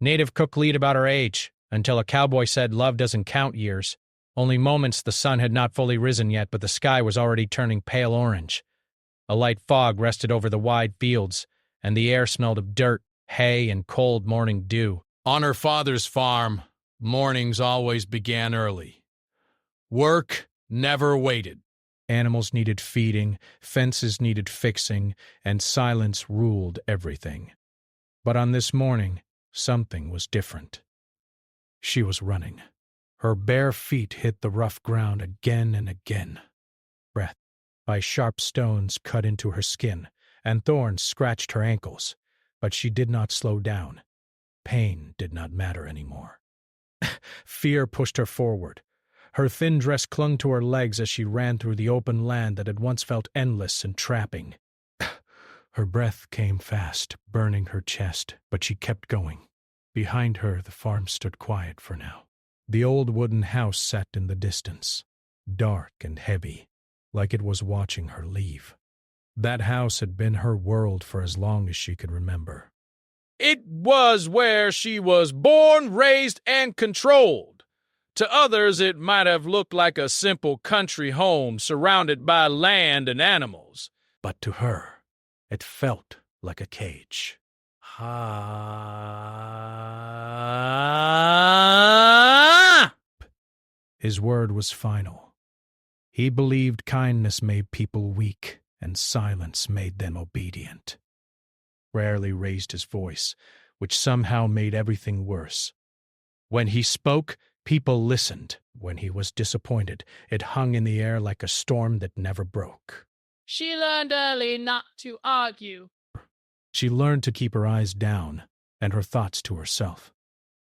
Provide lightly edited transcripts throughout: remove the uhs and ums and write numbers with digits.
Native cook lead about her age, until a cowboy said love doesn't count years. Only moments the sun had not fully risen yet, but the sky was already turning pale orange. A light fog rested over the wide fields, and the air smelled of dirt, hay, and cold morning dew. On her father's farm, mornings always began early. Work never waited. Animals needed feeding, fences needed fixing, and silence ruled everything. But on this morning, something was different. She was running. Her bare feet hit the rough ground again and again. Breath by sharp stones cut into her skin, and thorns scratched her ankles, but she did not slow down. Pain did not matter anymore. Fear pushed her forward. Her thin dress clung to her legs as she ran through the open land that had once felt endless and trapping. Her breath came fast, burning her chest, but she kept going. Behind her, the farm stood quiet for now. The old wooden house sat in the distance, dark and heavy, like it was watching her leave. That house had been her world for as long as she could remember. It was where she was born, raised, and controlled. To others, it might have looked like a simple country home surrounded by land and animals. But to her, it felt like a cage. His word was final. He believed kindness made people weak, and silence made them obedient. Rarely raised his voice, which somehow made everything worse. When he spoke, people listened. When he was disappointed, it hung in the air like a storm that never broke. She learned early not to argue. She learned to keep her eyes down and her thoughts to herself.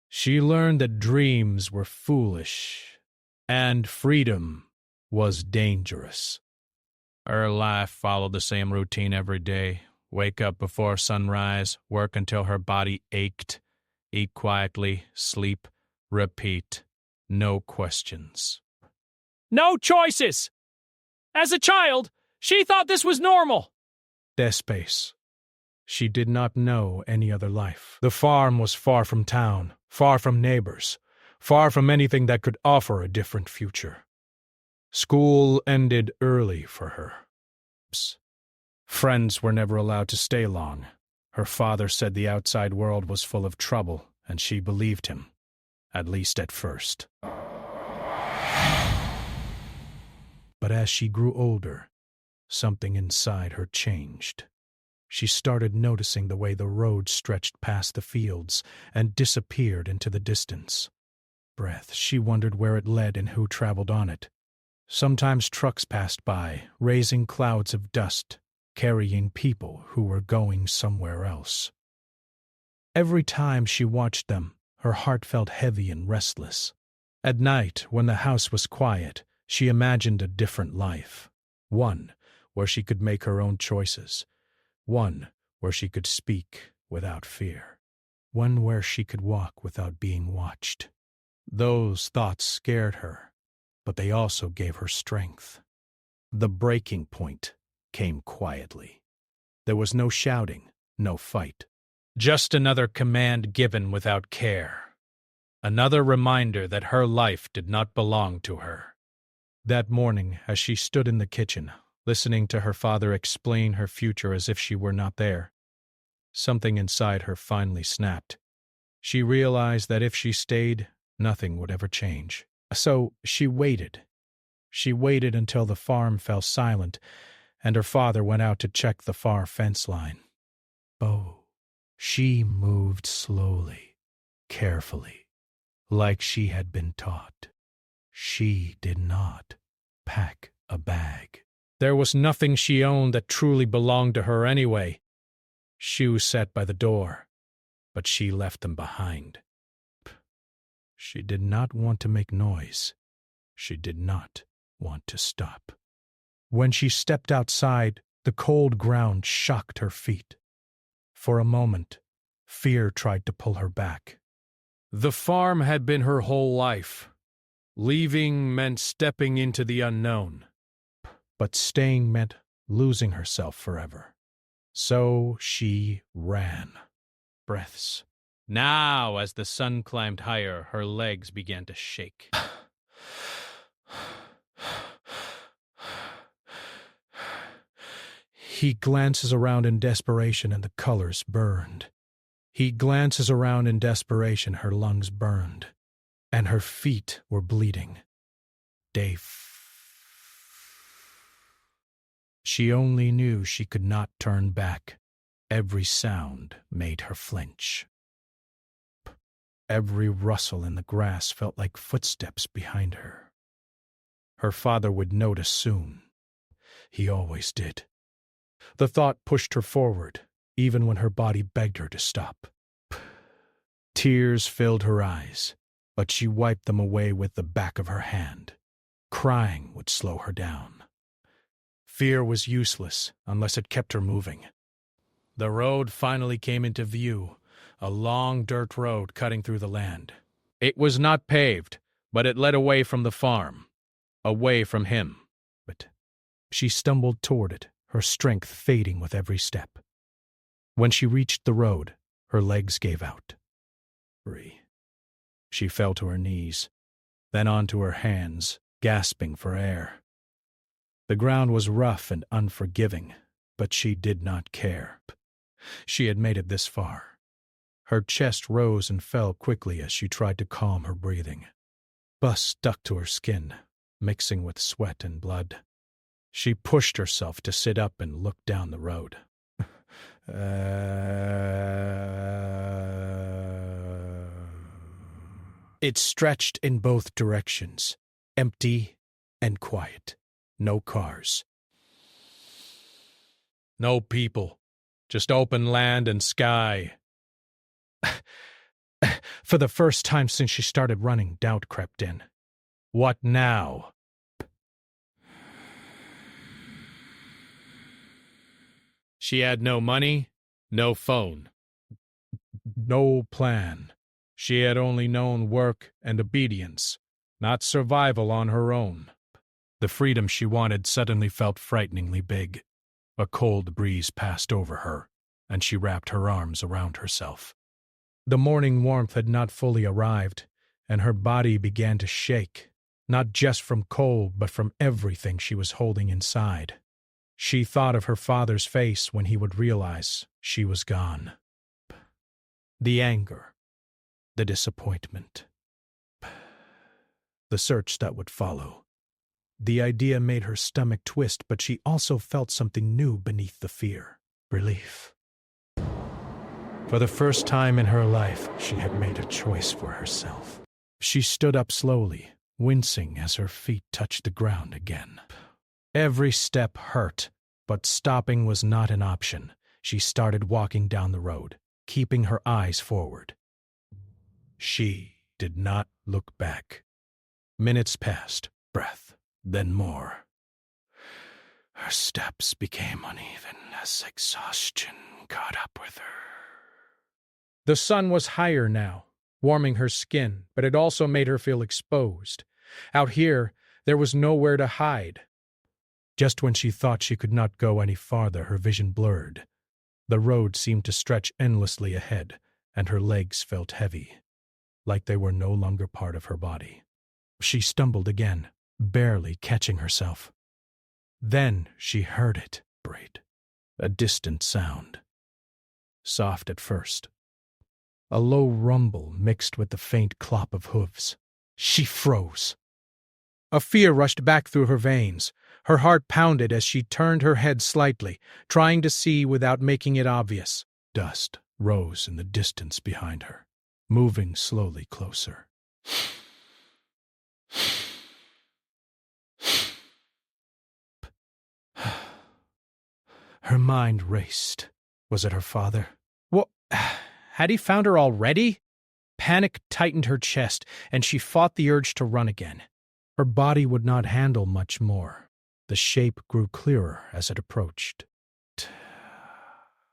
She learned that dreams were foolish and freedom was dangerous. Her life followed the same routine every day. Wake up before sunrise, work until her body ached, eat quietly, sleep, repeat. No questions. No choices! As a child, she thought this was normal. Space. She did not know any other life. The farm was far from town, far from neighbors, far from anything that could offer a different future. School ended early for her. Friends were never allowed to stay long. Her father said the outside world was full of trouble, and she believed him, at least at first. But as she grew older, something inside her changed. She started noticing the way the road stretched past the fields and disappeared into the distance. She wondered where it led and who traveled on it. Sometimes trucks passed by, raising clouds of dust, carrying people who were going somewhere else. Every time she watched them, her heart felt heavy and restless. At night, when the house was quiet, she imagined a different life. One where she could make her own choices. One where she could speak without fear. One where she could walk without being watched. Those thoughts scared her, but they also gave her strength. The breaking point came quietly. There was no shouting, no fight. Just another command given without care. Another reminder that her life did not belong to her. That morning, as she stood in the kitchen, listening to her father explain her future as if she were not there, something inside her finally snapped. She realized that if she stayed, nothing would ever change. So she waited. She waited until the farm fell silent, and her father went out to check the far fence line. She moved slowly, carefully, like she had been taught. She did not pack a bag. There was nothing she owned that truly belonged to her anyway. Shoes sat by the door, but she left them behind. She did not want to make noise. She did not want to stop. When she stepped outside, the cold ground shocked her feet. For a moment, fear tried to pull her back. The farm had been her whole life. Leaving meant stepping into the unknown. But staying meant losing herself forever. So she ran. Breaths, Now, as the sun climbed higher, her legs began to shake. He glances around in desperation and the colors burned. He glances around in desperation, her lungs burned, and her feet were bleeding. She only knew she could not turn back. Every sound made her flinch. Every rustle in the grass felt like footsteps behind her. Her father would notice soon. He always did. The thought pushed her forward, even when her body begged her to stop. Tears filled her eyes, but she wiped them away with the back of her hand. Crying would slow her down. Fear was useless unless it kept her moving. The road finally came into view, a long dirt road cutting through the land. It was not paved, but it led away from the farm, away from him. But she stumbled toward it, her strength fading with every step. When she reached the road, her legs gave out. Free. She fell to her knees, then onto her hands, gasping for air. The ground was rough and unforgiving, but she did not care. She had made it this far. Her chest rose and fell quickly as she tried to calm her breathing. Pus stuck to her skin, mixing with sweat and blood. She pushed herself to sit up and look down the road. It stretched in both directions, empty and quiet. No cars. No people, just open land and sky. For the first time since she started running, doubt crept in. What now? She had no money, no phone. No plan. She had only known work and obedience, not survival on her own. The freedom she wanted suddenly felt frighteningly big. A cold breeze passed over her, and she wrapped her arms around herself. The morning warmth had not fully arrived, and her body began to shake, not just from cold but from everything she was holding inside. She thought of her father's face when he would realize she was gone. The anger, the disappointment, the search that would follow. The idea made her stomach twist, but she also felt something new beneath the fear. Relief. For the first time in her life, she had made a choice for herself. She stood up slowly, wincing as her feet touched the ground again. Every step hurt, but stopping was not an option. She started walking down the road, keeping her eyes forward. She did not look back. Minutes passed, breath, then more. Her steps became uneven as exhaustion caught up with her. The sun was higher now, warming her skin, but it also made her feel exposed. Out here, there was nowhere to hide. Just when she thought she could not go any farther, her vision blurred. The road seemed to stretch endlessly ahead, and her legs felt heavy, like they were no longer part of her body. She stumbled again, barely catching herself. Then she heard it, a distant sound. Soft at first. A low rumble mixed with the faint clop of hooves. She froze. A fear rushed back through her veins. Her heart pounded as she turned her head slightly, trying to see without making it obvious. Dust rose in the distance behind her, moving slowly closer. Her mind raced. Was it her father? What? Had he found her already? Panic tightened her chest, and she fought the urge to run again. Her body would not handle much more. The shape grew clearer as it approached.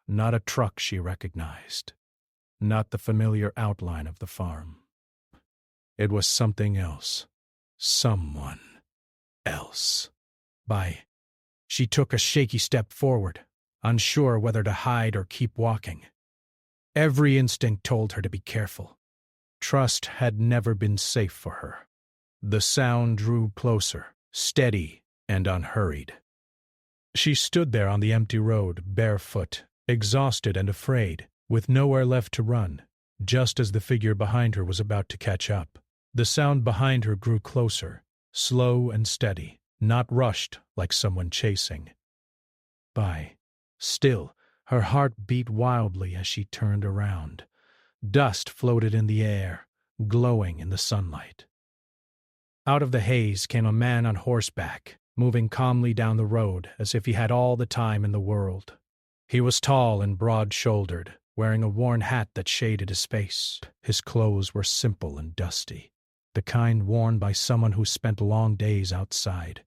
Not a truck she recognized. Not the familiar outline of the farm. It was something else. Someone else. She took a shaky step forward, unsure whether to hide or keep walking. Every instinct told her to be careful. Trust had never been safe for her. The sound drew closer, steady and unhurried. She stood there on the empty road, barefoot, exhausted and afraid, with nowhere left to run, just as the figure behind her was about to catch up. The sound behind her grew closer, slow and steady, not rushed like someone chasing. Still, her heart beat wildly as she turned around. Dust floated in the air, glowing in the sunlight. Out of the haze came a man on horseback, moving calmly down the road as if he had all the time in the world. He was tall and broad-shouldered, wearing a worn hat that shaded his face. His clothes were simple and dusty, the kind worn by someone who spent long days outside.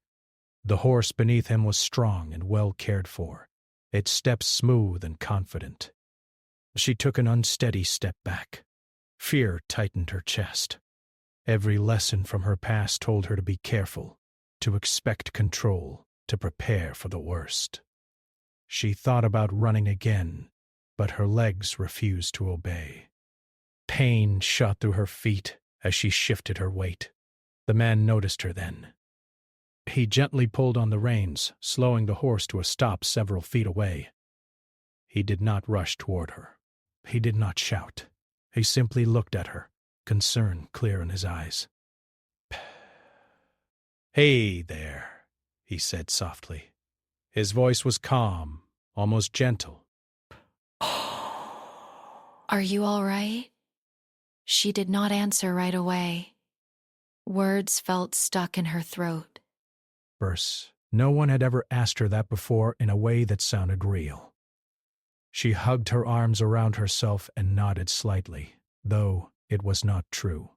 The horse beneath him was strong and well cared for, its steps smooth and confident. She took an unsteady step back. Fear tightened her chest. Every lesson from her past told her to be careful, to expect control, to prepare for the worst. She thought about running again, but her legs refused to obey. Pain shot through her feet as she shifted her weight. The man noticed her then. He gently pulled on the reins, slowing the horse to a stop several feet away. He did not rush toward her. He did not shout. He simply looked at her, concern clear in his eyes. "Hey there," he said softly. His voice was calm, almost gentle. "Are you all right?" She did not answer right away. Words felt stuck in her throat. No one had ever asked her that before in a way that sounded real. She hugged her arms around herself and nodded slightly, though it was not true.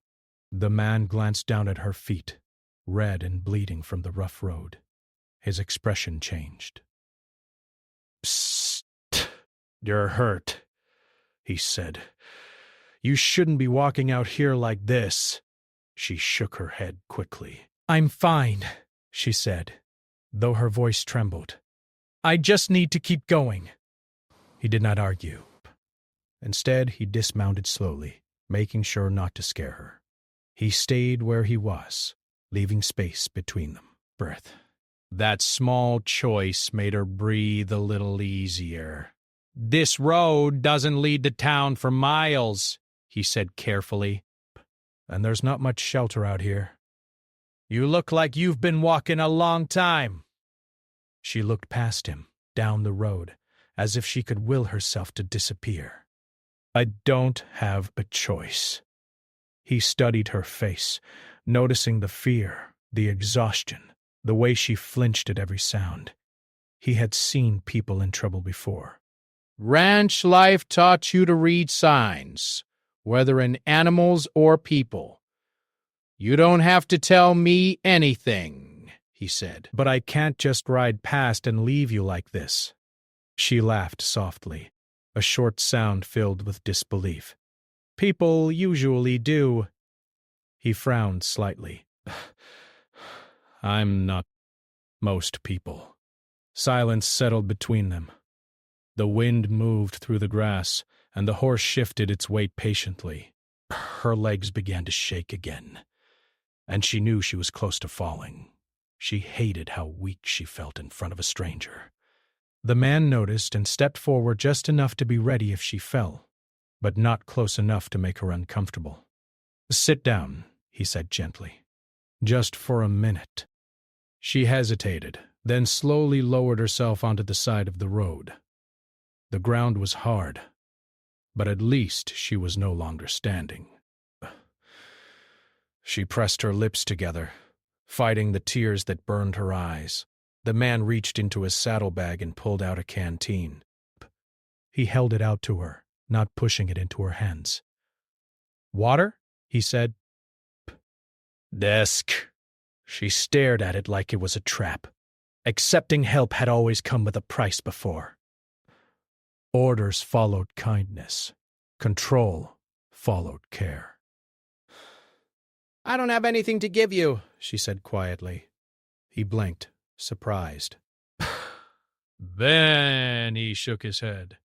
The man glanced down at her feet, red and bleeding from the rough road. His expression changed. "Psst, you're hurt," he said. "You shouldn't be walking out here like this." She shook her head quickly. "I'm fine," she said, though her voice trembled. "I just need to keep going." He did not argue. Instead, he dismounted slowly, making sure not to scare her. He stayed where he was, leaving space between them. That small choice made her breathe a little easier. "This road doesn't lead to town for miles," he said carefully. "And there's not much shelter out here." "You look like you've been walking a long time." She looked past him, down the road, as if she could will herself to disappear. "I don't have a choice." He studied her face, noticing the fear, the exhaustion, the way she flinched at every sound. He had seen people in trouble before. Ranch life taught you to read signs, whether in animals or people. You don't have to tell me anything, he said. "But I can't just ride past and leave you like this." She laughed softly, a short sound filled with disbelief. "People usually do." He frowned slightly. "I'm not most people." Silence settled between them. The wind moved through the grass, and the horse shifted its weight patiently. Her legs began to shake again, and she knew she was close to falling. She hated how weak she felt in front of a stranger. The man noticed and stepped forward just enough to be ready if she fell, but not close enough to make her uncomfortable. "Sit down," he said gently. "Just for a minute." She hesitated, then slowly lowered herself onto the side of the road. The ground was hard, but at least she was no longer standing. She pressed her lips together, fighting the tears that burned her eyes. The man reached into his saddlebag and pulled out a canteen. He held it out to her, not pushing it into her hands. "Water?" he said. "Desk." She stared at it like it was a trap. Accepting help had always come with a price before. Orders followed kindness. Control followed care. "I don't have anything to give you," she said quietly. He blinked, surprised. Then he shook his head.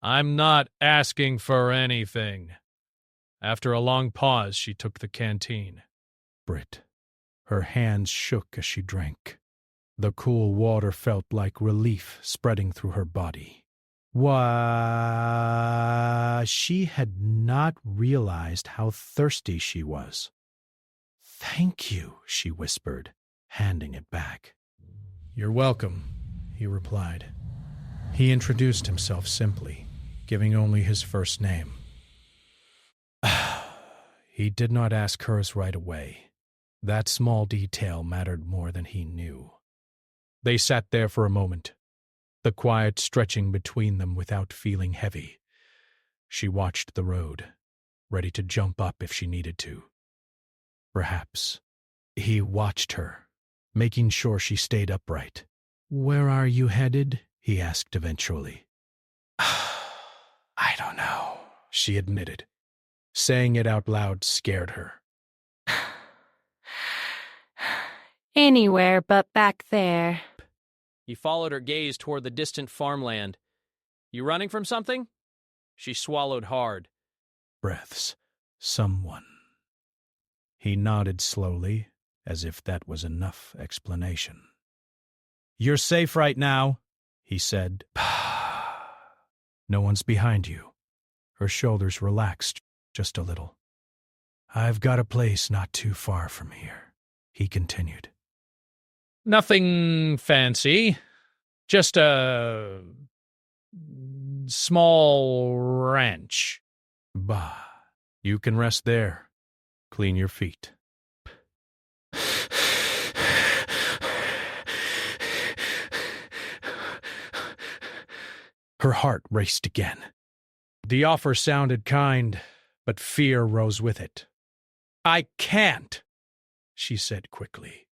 I'm not asking for anything. After a long pause, she took the canteen. Brit. Her hands shook as she drank. The cool water felt like relief spreading through her body. She had not realized how thirsty she was. "Thank you," she whispered, handing it back. "You're welcome," he replied. He introduced himself simply, giving only his first name. He did not ask hers right away. That small detail mattered more than he knew. They sat there for a moment, the quiet stretching between them without feeling heavy. She watched the road, ready to jump up if she needed to. Perhaps. He watched her, making sure she stayed upright. "Where are you headed?" he asked eventually. "I don't know," she admitted. Saying it out loud scared her. "Anywhere but back there." He followed her gaze toward the distant farmland. "You running from something?" She swallowed hard. Breaths. Someone. He nodded slowly, as if that was enough explanation. "You're safe right now," he said. "No one's behind you." Her shoulders relaxed just a little. "I've got a place not too far from here," he continued. "Nothing fancy. Just a small ranch." "Bah, you can rest there. Clean your feet." Her heart raced again. The offer sounded kind, but fear rose with it. "I can't," she said quickly.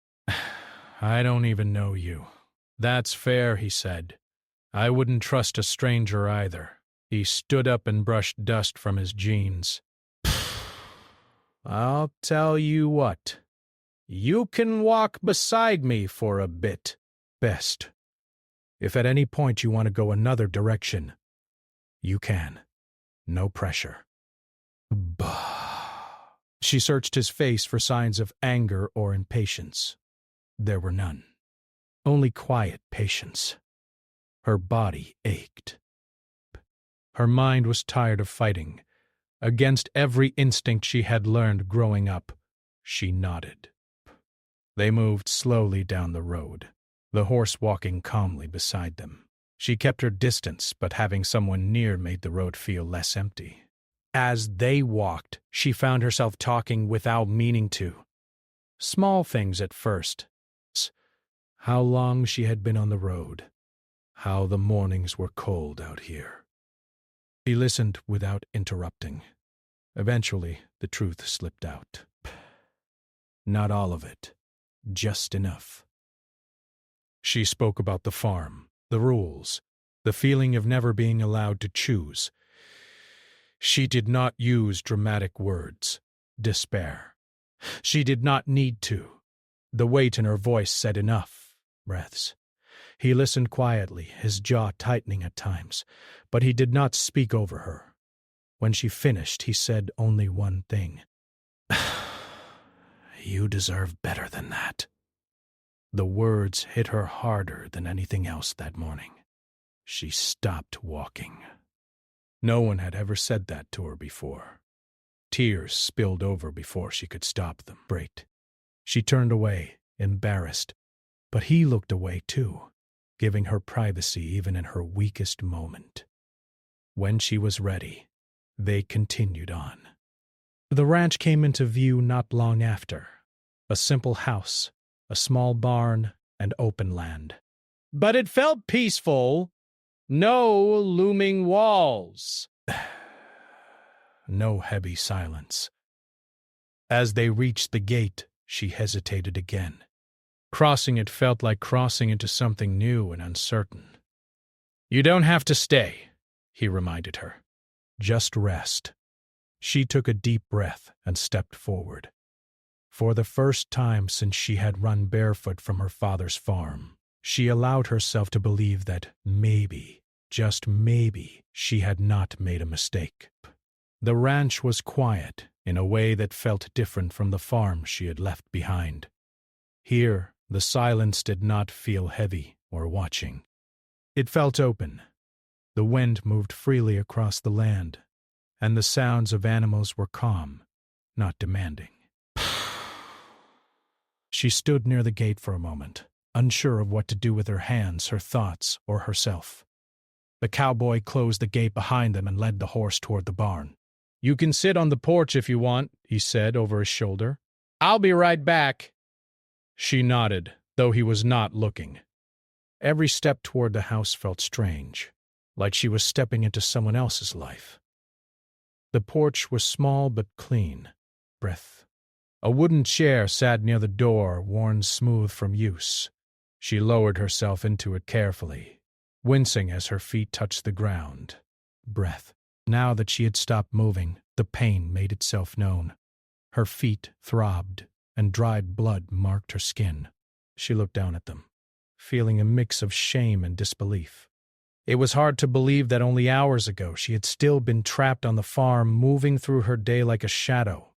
"I don't even know you." "That's fair," he said. "I wouldn't trust a stranger either." He stood up and brushed dust from his jeans. "I'll tell you what. You can walk beside me for a bit. Best. If at any point you want to go another direction, you can. No pressure." Bah. She searched his face for signs of anger or impatience. There were none. Only quiet patience. Her body ached. Her mind was tired of fighting. Against every instinct she had learned growing up, she nodded. They moved slowly down the road, the horse walking calmly beside them. She kept her distance, but having someone near made the road feel less empty. As they walked, she found herself talking without meaning to. Small things at first. How long she had been on the road. How the mornings were cold out here. He listened without interrupting. Eventually, the truth slipped out. Not all of it. Just enough. She spoke about the farm, the rules, the feeling of never being allowed to choose. She did not use dramatic words. Despair. She did not need to. The weight in her voice said enough. Breaths. He listened quietly, his jaw tightening at times, but he did not speak over her. When she finished, he said only one thing. "You deserve better than that." The words hit her harder than anything else that morning. She stopped walking. No one had ever said that to her before. Tears spilled over before she could stop them. Great. She turned away, embarrassed, but he looked away too, giving her privacy even in her weakest moment. When she was ready, they continued on. The ranch came into view not long after. A simple house, a small barn, and open land. But it felt peaceful. No looming walls. No heavy silence. As they reached the gate, she hesitated again. Crossing it felt like crossing into something new and uncertain. "You don't have to stay," he reminded her. "Just rest." She took a deep breath and stepped forward. For the first time since she had run barefoot from her father's farm, she allowed herself to believe that maybe just maybe, she had not made a mistake. The ranch was quiet in a way that felt different from the farm she had left behind. Here, the silence did not feel heavy or watching. It felt open. The wind moved freely across the land, and the sounds of animals were calm, not demanding. She stood near the gate for a moment, unsure of what to do with her hands, her thoughts, or herself. The cowboy closed the gate behind them and led the horse toward the barn. "You can sit on the porch if you want," he said over his shoulder. "I'll be right back." She nodded, though he was not looking. Every step toward the house felt strange, like she was stepping into someone else's life. The porch was small but clean. Breath. A wooden chair sat near the door, worn smooth from use. She lowered herself into it carefully, wincing as her feet touched the ground. Breath. Now that she had stopped moving, the pain made itself known. Her feet throbbed, and dried blood marked her skin. She looked down at them, feeling a mix of shame and disbelief. It was hard to believe that only hours ago she had still been trapped on the farm, moving through her day like a shadow.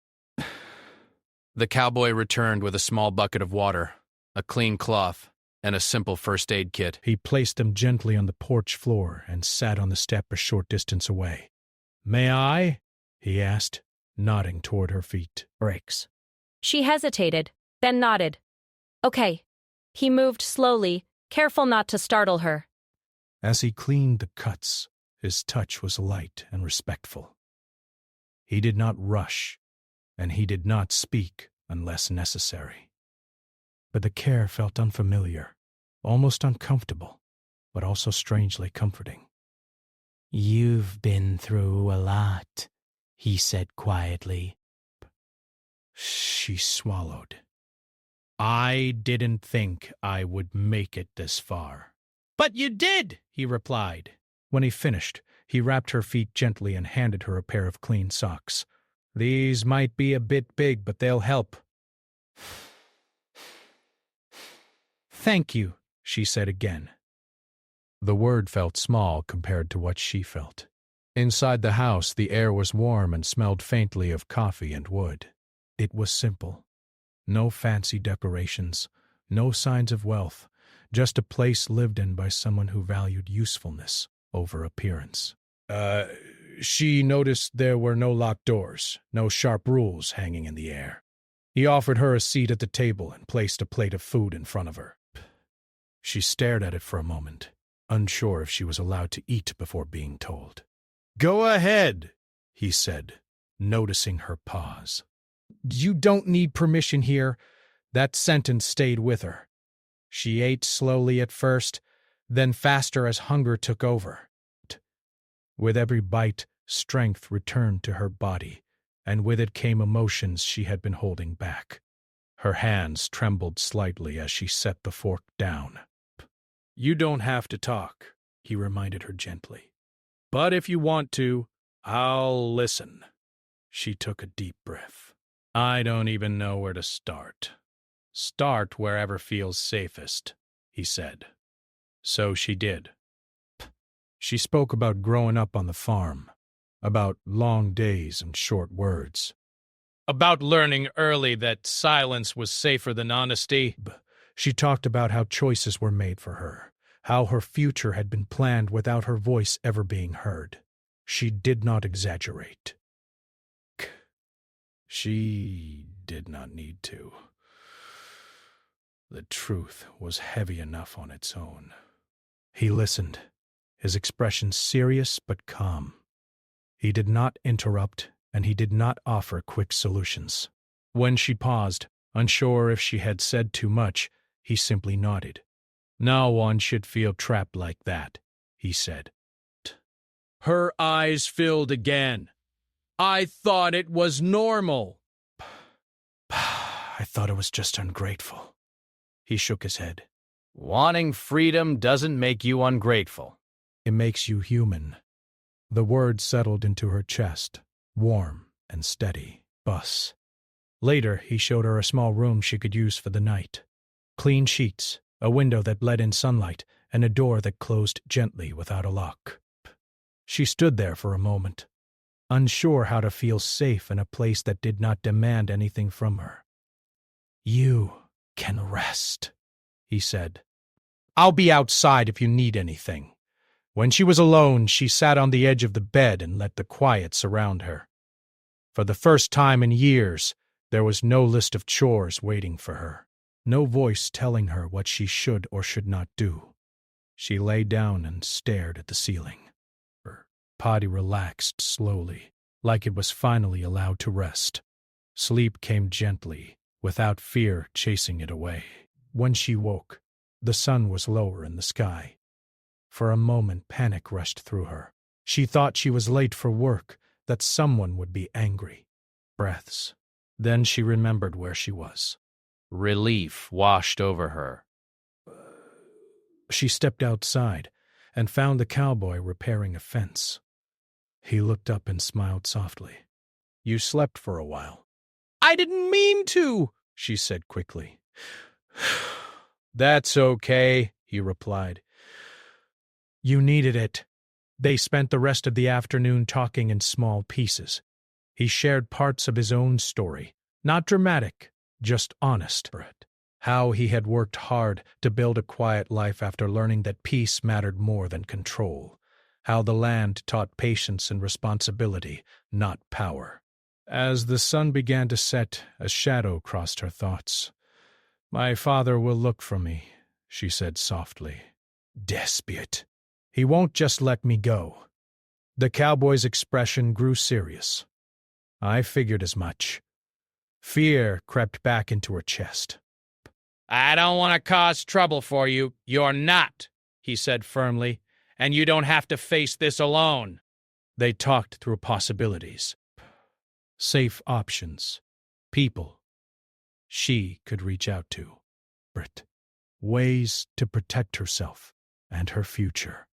The cowboy returned with a small bucket of water, a clean cloth, and a simple first aid kit. He placed them gently on the porch floor and sat on the step a short distance away. "May I?" he asked, nodding toward her feet. Breaks. She hesitated, then nodded. "Okay." He moved slowly, careful not to startle her. As he cleaned the cuts, his touch was light and respectful. He did not rush, and he did not speak unless necessary. But the care felt unfamiliar, almost uncomfortable, but also strangely comforting. "You've been through a lot," he said quietly. She swallowed. "I didn't think I would make it this far." "But you did," he replied. When he finished, he wrapped her feet gently and handed her a pair of clean socks. "These might be a bit big, but they'll help." "Thank you," she said again. The word felt small compared to what she felt. Inside the house, the air was warm and smelled faintly of coffee and wood. It was simple. No fancy decorations, no signs of wealth, just a place lived in by someone who valued usefulness over appearance. She noticed there were no locked doors, no sharp rules hanging in the air. He offered her a seat at the table and placed a plate of food in front of her. She stared at it for a moment, unsure if she was allowed to eat before being told. "Go ahead," he said, noticing her pause. "You don't need permission here." That sentence stayed with her. She ate slowly at first, then faster as hunger took over. With every bite, strength returned to her body, and with it came emotions she had been holding back. Her hands trembled slightly as she set the fork down. "You don't have to talk," he reminded her gently. "But if you want to, I'll listen." She took a deep breath. "I don't even know where to start." "Start wherever feels safest," he said. So she did. She spoke about growing up on the farm, about long days and short words, about learning early that silence was safer than honesty. She talked about how choices were made for her, how her future had been planned without her voice ever being heard. She did not exaggerate. She did not need to. The truth was heavy enough on its own. He listened, his expression serious but calm. He did not interrupt, and he did not offer quick solutions. When she paused, unsure if she had said too much, he simply nodded. "No one should feel trapped like that," he said. Her eyes filled again. "I thought it was normal." "I thought it was just ungrateful." He shook his head. Wanting freedom doesn't make you ungrateful. "It makes you human." The word settled into her chest, warm and steady. Bus. Later, he showed her a small room she could use for the night. Clean sheets, a window that let in sunlight, and a door that closed gently without a lock. She stood there for a moment, unsure how to feel safe in a place that did not demand anything from her. "You can rest," he said. "I'll be outside if you need anything." When she was alone, she sat on the edge of the bed and let the quiet surround her. For the first time in years, there was no list of chores waiting for her, no voice telling her what she should or should not do. She lay down and stared at the ceiling. Her body relaxed slowly, like it was finally allowed to rest. Sleep came gently, without fear chasing it away. When she woke, the sun was lower in the sky. For a moment, panic rushed through her. She thought she was late for work, that someone would be angry. Breaths. Then she remembered where she was. Relief washed over her. She stepped outside and found the cowboy repairing a fence. He looked up and smiled softly. "You slept for a while." "I didn't mean to," she said quickly. "That's okay," he replied. "You needed it." They spent the rest of the afternoon talking in small pieces. He shared parts of his own story, not dramatic, just honest. How he had worked hard to build a quiet life after learning that peace mattered more than control. How the land taught patience and responsibility, not power. As the sun began to set, a shadow crossed her thoughts. "My father will look for me," she said softly. "Desperate. He won't just let me go." The cowboy's expression grew serious. I figured as much. Fear crept back into her chest. "I don't want to cause trouble for you. You're not," he said firmly, "and you don't have to face this alone." They talked through possibilities. Safe options. People she could reach out to. Ways to protect herself and her future.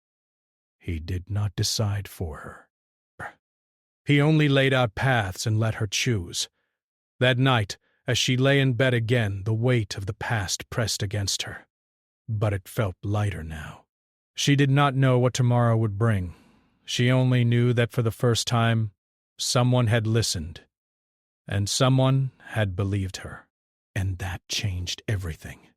He did not decide for her. He only laid out paths and let her choose. That night, as she lay in bed again, the weight of the past pressed against her. But it felt lighter now. She did not know what tomorrow would bring. She only knew that for the first time, someone had listened, and someone had believed her. And that changed everything.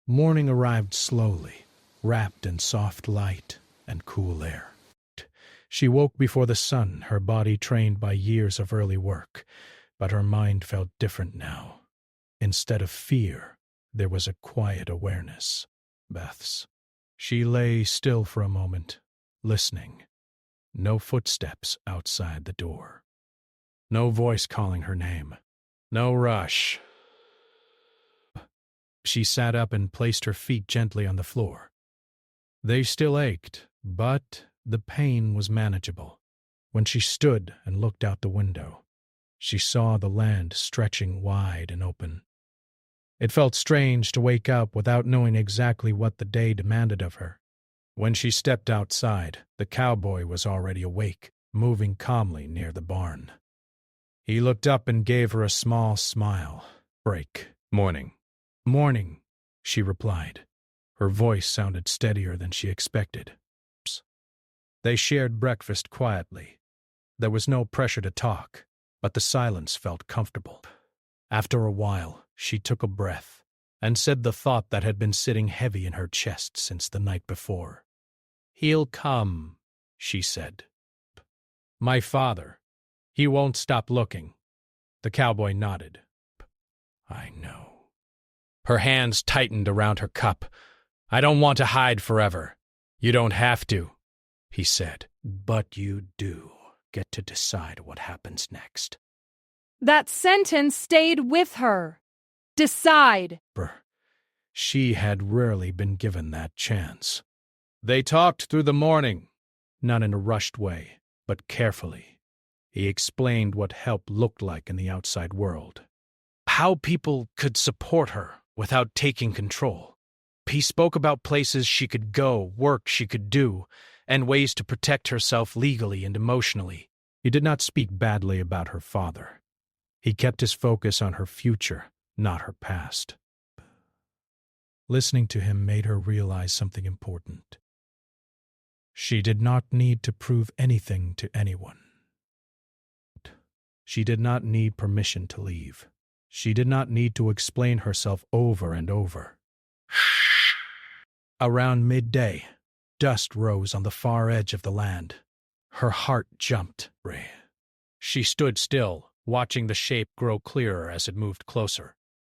Morning arrived slowly, wrapped in soft light and cool air. She woke before the sun, her body trained by years of early work, but her mind felt different now. Instead of fear, there was a quiet awareness. Beth's. She lay still for a moment, listening. No footsteps outside the door. No voice calling her name. No rush. She sat up and placed her feet gently on the floor. They still ached, but the pain was manageable. When she stood and looked out the window, she saw the land stretching wide and open. It felt strange to wake up without knowing exactly what the day demanded of her. When she stepped outside, the cowboy was already awake, moving calmly near the barn. He looked up and gave her a small smile. "Break. Morning." "Morning," she replied. Her voice sounded steadier than she expected. They shared breakfast quietly. There was no pressure to talk, but the silence felt comfortable. After a while, she took a breath and said the thought that had been sitting heavy in her chest since the night before. "He'll come," she said. "My father. He won't stop looking." The cowboy nodded. "I know." Her hands tightened around her cup. "I don't want to hide forever." "You don't have to," he said. "But you do get to decide what happens next." That sentence stayed with her. Decide. She had rarely been given that chance. They talked through the morning, not in a rushed way, but carefully. He explained what help looked like in the outside world. How people could support her without taking control. He spoke about places she could go, work she could do, and ways to protect herself legally and emotionally. He did not speak badly about her father. He kept his focus on her future, not her past. Listening to him made her realize something important. She did not need to prove anything to anyone. She did not need permission to leave. She did not need to explain herself over and over. Around midday, dust rose on the far edge of the land. Her heart jumped. She stood still, watching the shape grow clearer as it moved closer.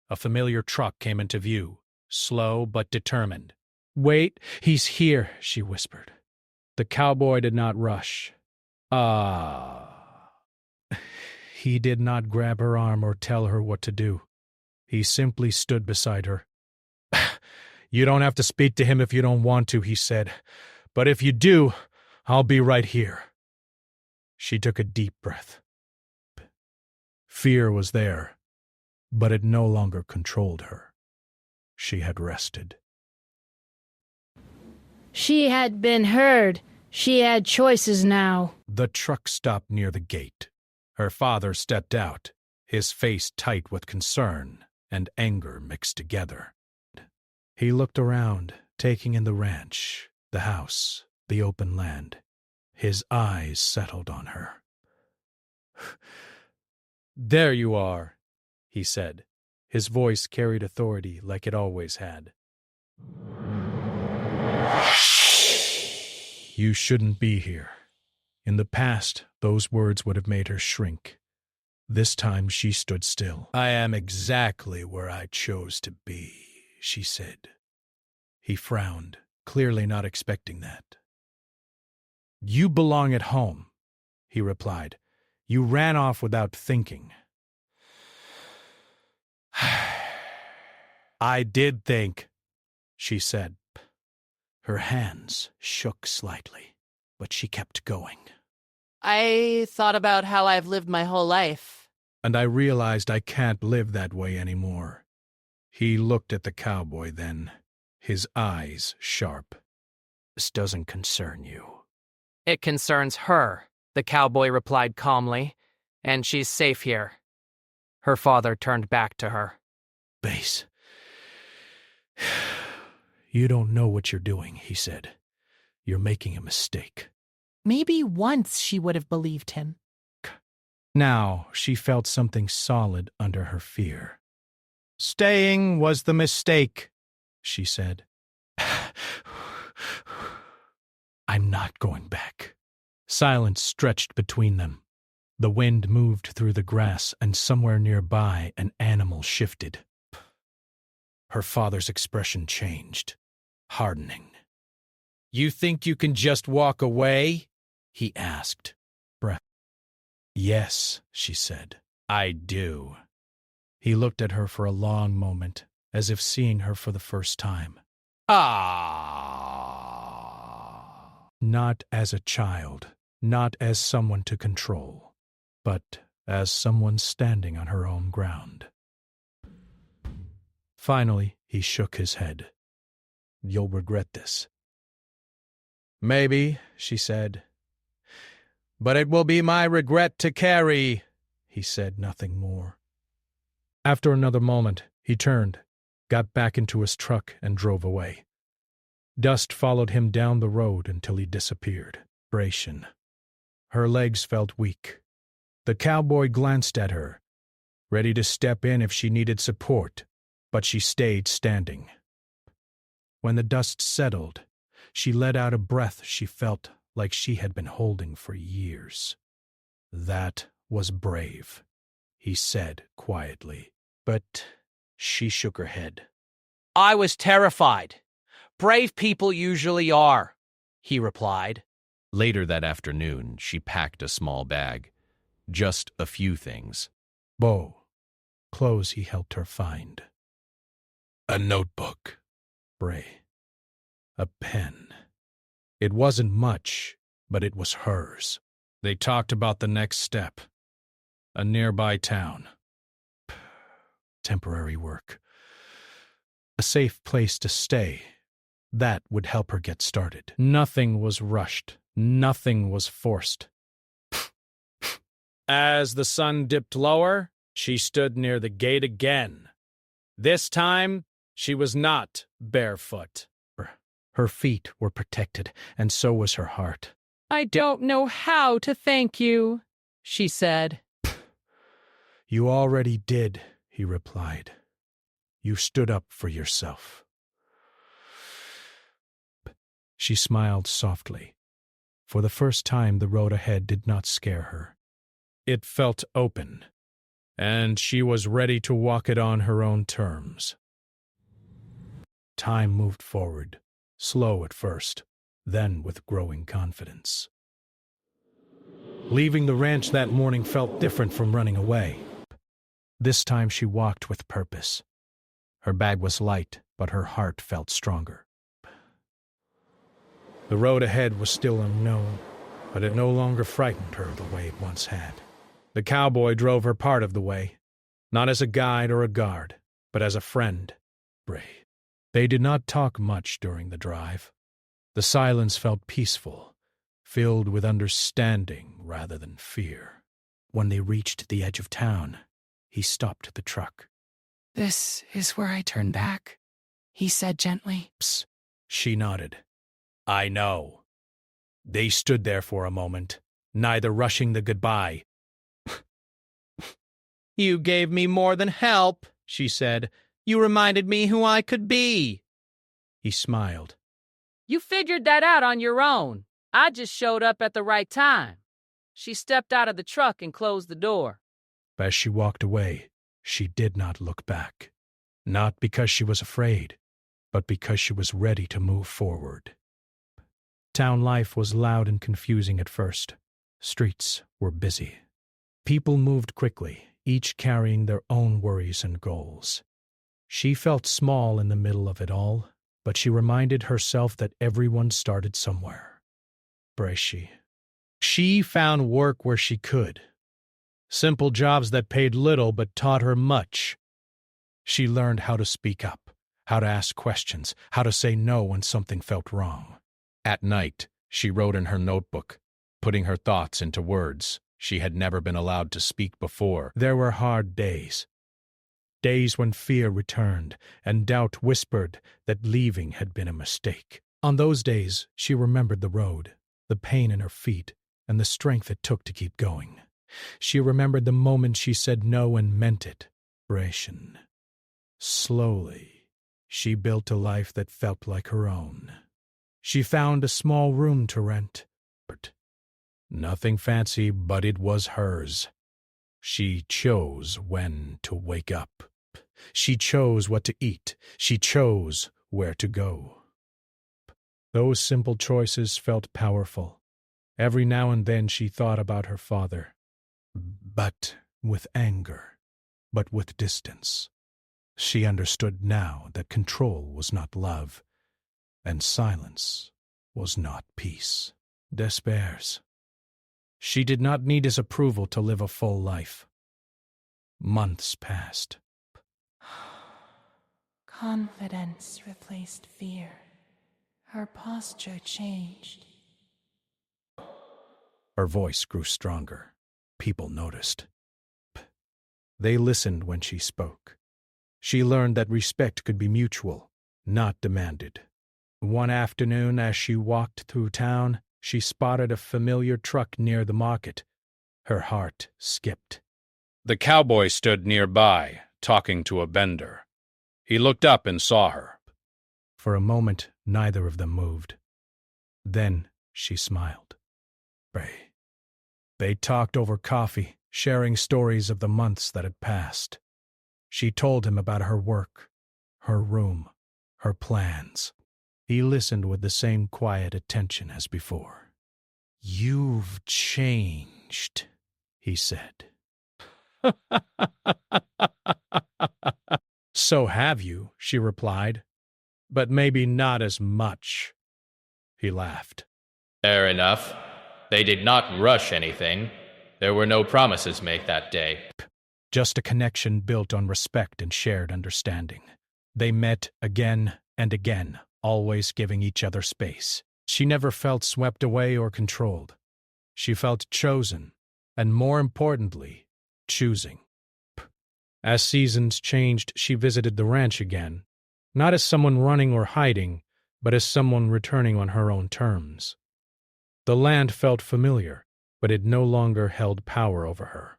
A familiar truck came into view, slow but determined. "Wait, he's here," she whispered. The cowboy did not rush. He did not grab her arm or tell her what to do. He simply stood beside her. "You don't have to speak to him if you don't want to," he said. "But if you do, I'll be right here." She took a deep breath. Fear was there, but it no longer controlled her. She had rested. She had been heard. She had choices now. The truck stopped near the gate. Her father stepped out, his face tight with concern and anger mixed together. He looked around, taking in the ranch, the house, the open land. His eyes settled on her. "There you are," he said. His voice carried authority like it always had. "You shouldn't be here." In the past, those words would have made her shrink. This time she stood still. "I am exactly where I chose to be," she said. He frowned, clearly not expecting that. "You belong at home," he replied. "You ran off without thinking." "I did think," she said. Her hands shook slightly, but she kept going. "I thought about how I've lived my whole life. And I realized I can't live that way anymore." He looked at the cowboy then, his eyes sharp. "This doesn't concern you." It concerns her," the cowboy replied calmly, "and she's safe here." Her father turned back to her. "Base, you don't know what you're doing," he said. "You're making a mistake." Maybe once she would have believed him. Now she felt something solid under her fear. "Staying was the mistake," she said. "I'm not going back." Silence stretched between them. The wind moved through the grass, and somewhere nearby an animal shifted. Her father's expression changed, hardening. "You think you can just walk away?" he asked. "Yes," she said. "I do." He looked at her for a long moment, as if seeing her for the first time. Not as a child, not as someone to control, but as someone standing on her own ground. Finally, he shook his head. "You'll regret this." "Maybe," she said. "But it will be my regret to carry." He said nothing more. After another moment, he turned, got back into his truck, and drove away. Dust followed him down the road until he disappeared. Her legs felt weak. The cowboy glanced at her, ready to step in if she needed support, but she stayed standing. When the dust settled, she let out a breath she felt like she had been holding for years. "That was brave," he said quietly, but she shook her head. "I was terrified. Brave people usually are," he replied. Later that afternoon, she packed a small bag. Just a few things. Clothes he helped her find. A notebook. A pen. It wasn't much, but it was hers. They talked about the next step. A nearby town. Temporary work. A safe place to stay. That would help her get started. Nothing was rushed. Nothing was forced. As the sun dipped lower, she stood near the gate again. This time, She was not barefoot. Her feet were protected, and so was her heart. I don't know how to thank you, she said. You already did, he replied. You stood up for yourself. She smiled softly. For the first time, the road ahead did not scare her. It felt open, and she was ready to walk it on her own terms. Time moved forward, slow at first, then with growing confidence. Leaving the ranch that morning felt different from running away. This time she walked with purpose. Her bag was light, but her heart felt stronger. The road ahead was still unknown, but it no longer frightened her the way it once had. The cowboy drove her part of the way, not as a guide or a guard, but as a friend. They did not talk much during the drive. The silence felt peaceful, filled with understanding rather than fear. When they reached the edge of town, he stopped the truck. "This is where I turn back," he said gently. Psst. She nodded. I know. They stood there for a moment, neither rushing the goodbye. You gave me more than help, she said. You reminded me who I could be. He smiled. You figured that out on your own. I just showed up at the right time. She stepped out of the truck and closed the door. As she walked away, she did not look back. Not because she was afraid, but because she was ready to move forward. Town life was loud and confusing at first. Streets were busy. People moved quickly, each carrying their own worries and goals. She felt small in the middle of it all, but she reminded herself that everyone started somewhere. She found work where she could. Simple jobs that paid little but taught her much. She learned how to speak up, how to ask questions, how to say no when something felt wrong. At night, she wrote in her notebook, putting her thoughts into words she had never been allowed to speak before. There were hard days. Days when fear returned and doubt whispered that leaving had been a mistake. On those days, she remembered the road, the pain in her feet, and the strength it took to keep going. She remembered the moment she said no and meant it. Slowly, she built a life that felt like her own. She found a small room to rent. Nothing fancy, but it was hers. She chose when to wake up. She chose what to eat. She chose where to go. Those simple choices felt powerful. Every now and then she thought about her father, but with anger, but with distance. She understood now that control was not love, and silence was not peace. Despairs. She did not need his approval to live a full life. Months passed. Confidence replaced fear. Her posture changed. Her voice grew stronger. People noticed. They listened when she spoke. She learned that respect could be mutual, not demanded. One afternoon, as she walked through town, she spotted a familiar truck near the market. Her heart skipped. The cowboy stood nearby, talking to a vendor. He looked up and saw her. For a moment, neither of them moved. Then she smiled. They talked over coffee, sharing stories of the months that had passed. She told him about her work, her room, her plans. He listened with the same quiet attention as before. "You've changed," he said. "So have you," she replied, "but maybe not as much." He laughed. Fair enough. They did not rush anything. There were no promises made that day. Just a connection built on respect and shared understanding. They met again and again, always giving each other space. She never felt swept away or controlled. She felt chosen, and more importantly, choosing. As seasons changed, she visited the ranch again, not as someone running or hiding, but as someone returning on her own terms. The land felt familiar, but it no longer held power over her.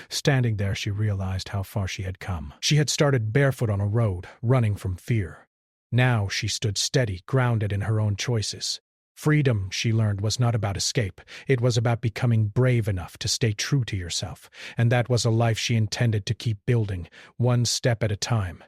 Standing there, she realized how far she had come. She had started barefoot on a road, running from fear. Now she stood steady, grounded in her own choices. Freedom, she learned, was not about escape. It was about becoming brave enough to stay true to yourself, and that was a life she intended to keep building, one step at a time,